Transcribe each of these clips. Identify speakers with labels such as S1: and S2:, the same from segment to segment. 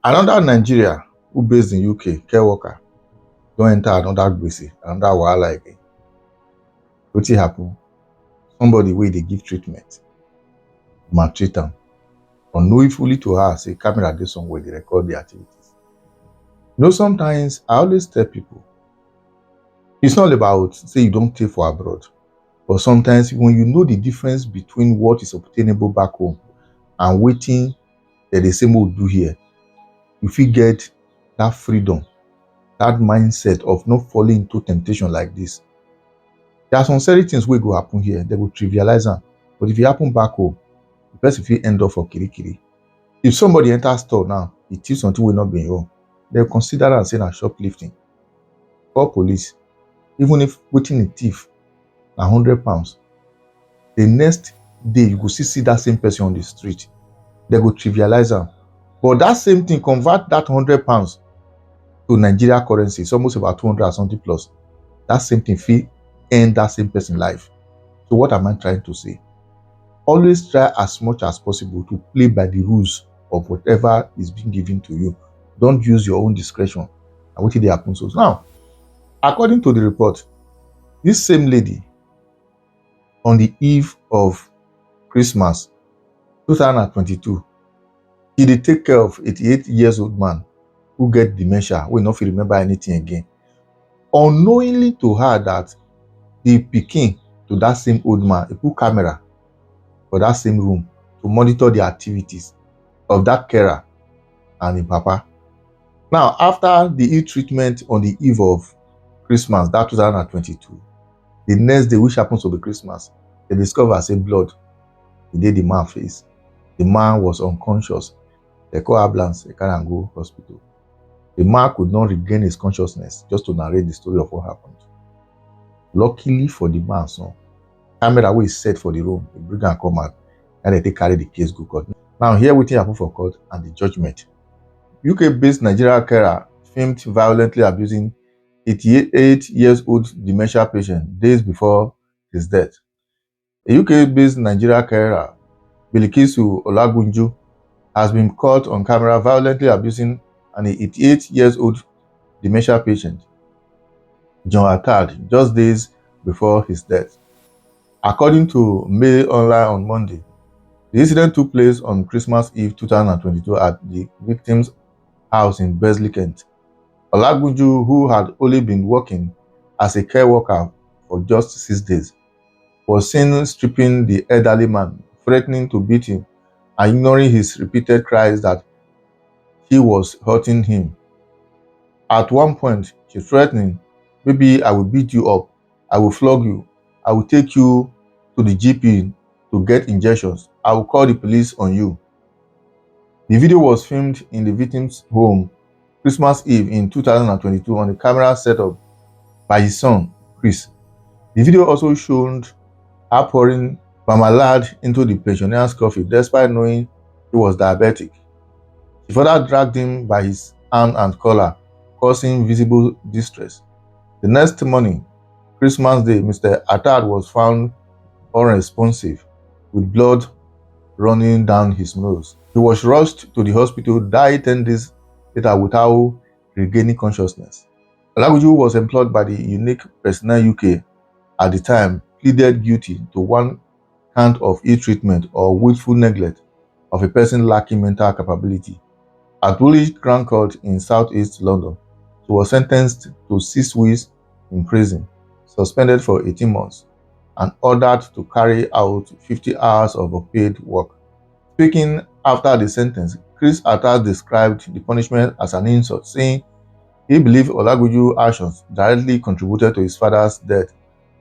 S1: Another Nigeria who based in UK, care worker, don't enter another gbese, another wahala again. Wetin happen? Somebody wey dey give treatment, maltreat am, unknowingly to her say camera dey somewhere dey record the activities. Sometimes I always tell people, it's not about say you don't stay for abroad, but sometimes when you know the difference between what is obtainable back home and wetin dem dey say make we do here, you fit get that freedom, that mindset of not falling into temptation like this. There are some certain things wey go happen here, they go trivialize am, but if e happen back home, the person fit end up for kirikiri. If somebody enter store now, e thief something wey not be im own, dem consider am say na shoplifting. Call police. Even if wetin e thief na £100, the next day you go see that same person on the street, they go trivialize am. But that same thing, convert that £100 to Nigeria currency, it's almost about 200 and something plus. That same thing fit end that same person life. So what am I trying to say? Always try as much as possible to play by the rules of whatever is being given to you. Don't use your own discretion. And what did they happen? So now, according to the report, this same lady, on the eve of Christmas 2022, she dey take care of 88-year-old man who get dementia, wey no fit remember anything again. Unknowingly to her that the pikin to that same old man, he put camera for that same room to monitor the activities of that carer and him papa. Now, after the ill-treatment on the eve of Christmas, that 2022, the next day, which happens to be Christmas, they discover say blood e dey the man face. The man was unconscious. They call ambulance, they carry am go hospital. The man could not regain his consciousness, just to narrate the story of what happened. Luckily for the man, son, camera wey set for the room, they bring am come out, and they take carry the case go court. Now, here wetin happen for court and the judgment. UK-based Nigeria carer filmed violently abusing 88-year-old dementia patient days before his death. A UK-based Nigeria carer, Bilikisu Olagunju, has been caught on camera violently abusing an 88-year-old dementia patient, John Attard, just days before his death. According to Mail Online on Monday, the incident took place on Christmas Eve 2022 at the victim's house in Besley, Kent. Olagunju, who had only been working as a care worker for just 6 days, was seen stripping the elderly man, threatening to beat him, and ignoring his repeated cries that he was hurting him. At one point, she threatened, "Maybe I will beat you up, I will flog you, I will take you to the GP to get injections, I will call the police on you." The video was filmed in the victim's home Christmas Eve in 2022 on a camera set up by his son, Chris. The video also showed her pouring marmalade into the pensioner's coffee despite knowing he was diabetic. She further dragged him by his hand and collar, causing visible distress. The next morning, Christmas Day, Mr. Attard was found unresponsive, with blood running down his nose. He was rushed to the hospital, died 10 days later without regaining consciousness. Olagunju was employed by the Unique Personnel UK at the time, pleaded guilty to 1 count of ill-treatment or willful neglect of a person lacking mental capability. At Woolwich Crown Court in southeast London, he was sentenced to 6 weeks in prison, suspended for 18 months, and ordered to carry out 50 hours of unpaid work. Speaking after the sentence, Chris Attard described the punishment as an insult, saying he believed Olagunju's actions directly contributed to his father's death,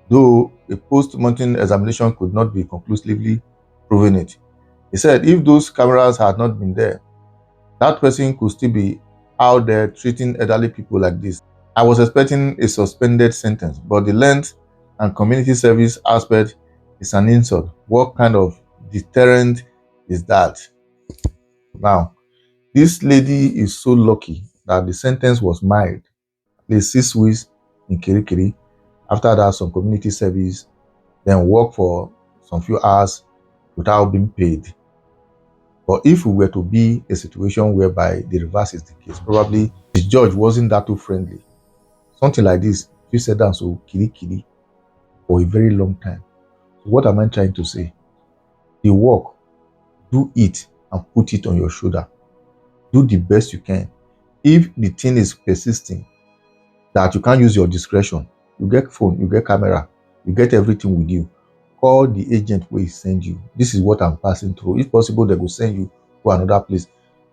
S1: though a post-mortem examination could not be conclusively proven it. He said if those cameras had not been there, that person could still be out there treating elderly people like this. I was expecting a suspended sentence, but the length and community service aspect is an insult. What kind of deterrent is that? Now, this lady is so lucky that the sentence was mild, at least 6 weeks in Kirikiri. After that, some community service, then work for some few hours without being paid. But if we were to be a situation whereby the reverse is the case, probably the judge wasn't that too friendly. Something like this, you said down so kiri for a very long time. So what am I trying to say? The work, do it and put it on your shoulder. Do the best you can. If the thing is persisting, that you can't use your discretion, you get phone, you get camera, you get everything with you. Call the agent where he send you. This is what I'm passing through. If possible, they will send you to another place.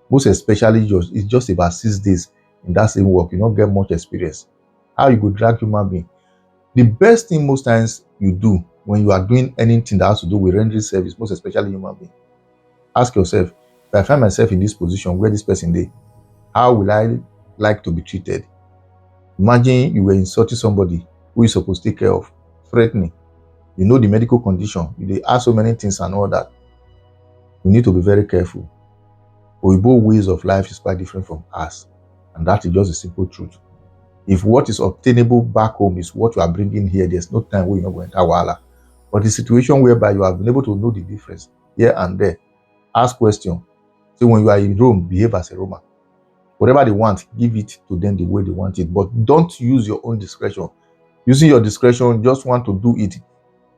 S1: Most especially, it's just about 6 days in that same work. You don't get much experience. How you go drag human being? The best thing most times you do when you are doing anything that has to do with rendering service, most especially human being, ask yourself, if I find myself in this position where this person is, how will I like to be treated? Imagine you were insulting somebody who is supposed to take care of, threatening. You know the medical condition. They ask so many things and all that. You need to be very careful. Oyibo ways of life is quite different from us. And that is just a simple truth. If what is obtainable back home is what you are bringing here, there's no time where you're not going to wahala. But the situation whereby you have been able to know the difference here and there, ask questions. So when you are in Rome, behave as a Roman. Whatever they want, give it to them the way they want it. But don't use your own discretion. Using your discretion, just want to do it,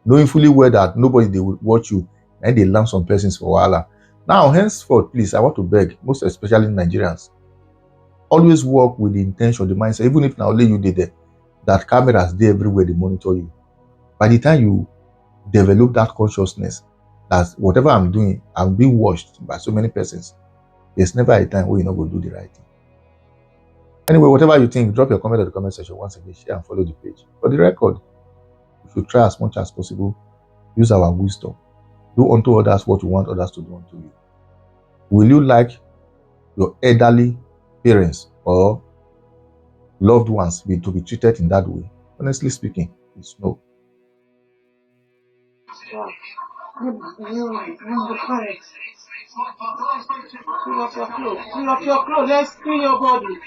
S1: knowing fully well that nobody they will watch you, and they learn some persons for wahala. Now, henceforth, please, I want to beg, most especially Nigerians, always work with the intention, the mindset, even if now only you did there, that cameras there everywhere, they monitor you. By the time you develop that consciousness, that whatever I'm doing, I'm being watched by so many persons, there's never a time where you're not going to do the right thing. Anyway, whatever you think, drop your comment in the comment section. Once again, share and follow the page. For the record, we should try as much as possible, use our wisdom, do unto others what you want others to do unto you. Will you like your elderly parents or loved ones to be treated in that way? Honestly speaking, it's no.
S2: Clean up your clothes. Let's clean your body.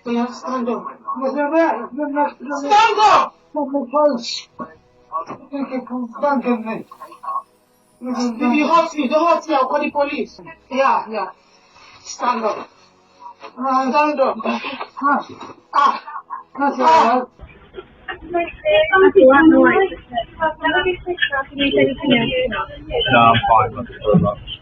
S2: Stand up. Stand up! If you hurt me, don't hurt me. I'll call the police. Yeah. Stand up. Stand up.
S3: No, I'm fine.